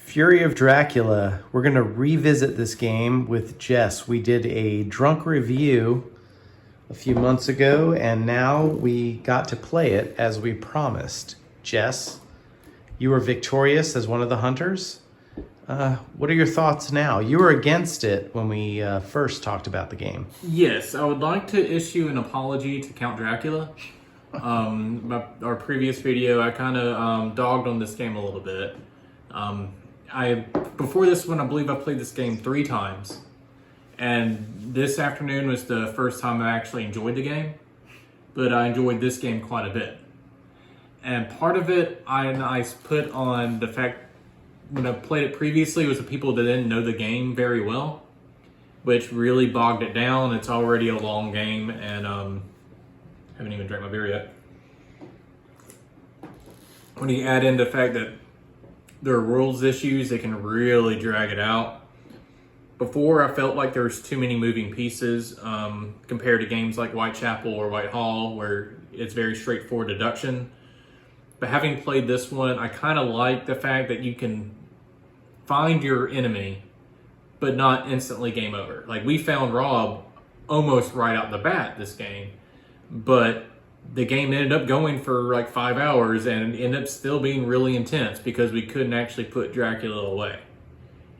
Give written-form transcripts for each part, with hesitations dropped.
Fury of Dracula. We're going to revisit this game with Jess. We did a drunk review a few months ago, and now we got to play it as we promised. Jess, you were victorious as one of the hunters. What are your thoughts now? You were against it when we first talked about the game. Yes, I would like to issue an apology to Count Dracula. Our previous video, I kind of dogged on this game a little bit. Before this one, I believe I played this game 3 times. And this afternoon was the first time I actually enjoyed the game. But I enjoyed this game quite a bit. And part of it, I put on the fact, when I played it previously, was the people that didn't know the game very well, which really bogged it down. It's already a long game, and haven't even drank my beer yet. When you add in the fact that there are rules issues, it can really drag it out. Before, I felt like there was too many moving pieces compared to games like Whitechapel or Whitehall, where it's very straightforward deduction. But having played this one, I kind of like the fact that you can find your enemy, but not instantly game over. Like, we found Rob almost right out the bat this game, but the game ended up going for like 5 hours and ended up still being really intense because we couldn't actually put Dracula away.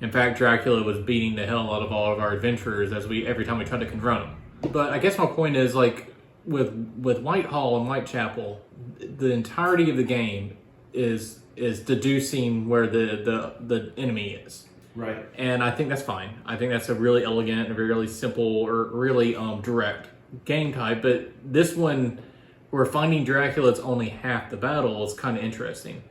In fact, Dracula was beating the hell out of all of our adventurers every time we tried to confront him. But I guess my point is, like, with Whitehall and Whitechapel, the entirety of the game is deducing where the enemy is. Right. And I think that's fine. I think that's a really elegant and really simple or really direct game type. But this one, where finding Dracula is only half the battle, is kind of interesting.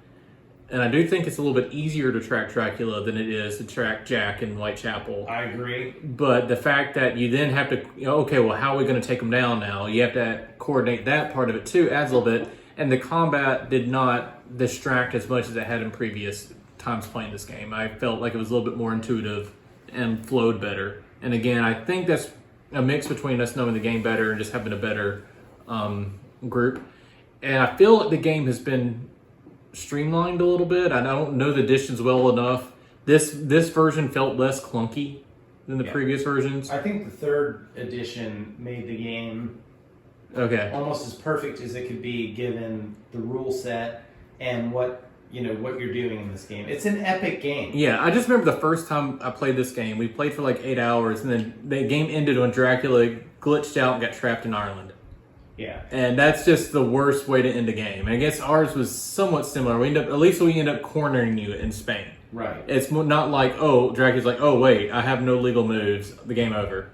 And I do think it's a little bit easier to track Dracula than it is to track Jack in Whitechapel. I agree. But the fact that you then have to, okay, well, how are we going to take him down now? You have to coordinate that part of it too, adds a little bit. And the combat did not distract as much as it had in previous times playing this game. I felt like it was a little bit more intuitive and flowed better. And again, I think that's a mix between us knowing the game better and just having a better group. And I feel like the game has been streamlined a little bit. I don't know the additions well enough. This version felt less clunky than the previous versions. I think the 3rd edition made the game almost as perfect as it could be given the rule set and what you're doing in this game. It's an epic game. Yeah, I just remember the first time I played this game, we played for like 8 hours, and then the game ended when Dracula glitched out and got trapped in Ireland. Yeah. And that's just the worst way to end a game. And I guess ours was somewhat similar. We end up cornering you in Spain. Right. It's not like, oh, Dracula's like, oh, wait, I have no legal moves. The game over.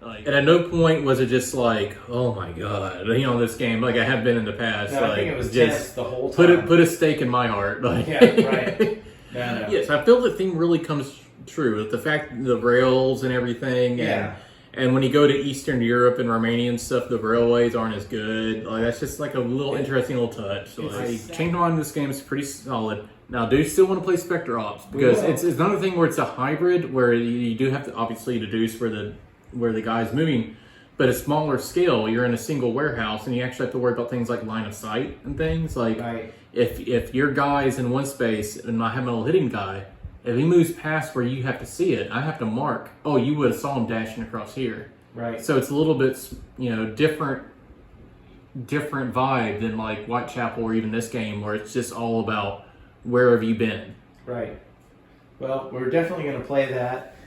Like, and at no point was it just like, oh my god, this game, like I have been in the past. No, like, I think it was just the whole time. Put a stake in my heart. Like, yeah, right. No. Yes, I feel the theme really comes true with the fact the rails and everything. Yeah. And when you go to Eastern Europe and Romania and stuff, the railways aren't as good. Like, that's just like a little interesting little touch. So, like, Chain on this game is pretty solid. Now, I do still want to play Spectre Ops because it's another thing where it's a hybrid where you do have to obviously deduce where the guy's moving, but a smaller scale. You're in a single warehouse and you actually have to worry about things like line of sight and things like if your guy's in one space and I have my little hitting guy. If he moves past where you have to see it, I have to mark, oh, you would have saw him dashing across here. Right. So it's a little bit, different vibe than like Whitechapel or even this game where it's just all about where have you been. Right. Well, we're definitely going to play that.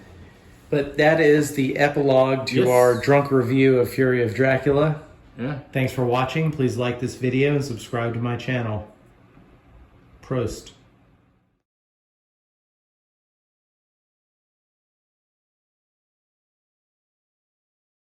But that is the epilogue to our drunk review of Fury of Dracula. Yeah. Thanks for watching. Please like this video and subscribe to my channel. Prost.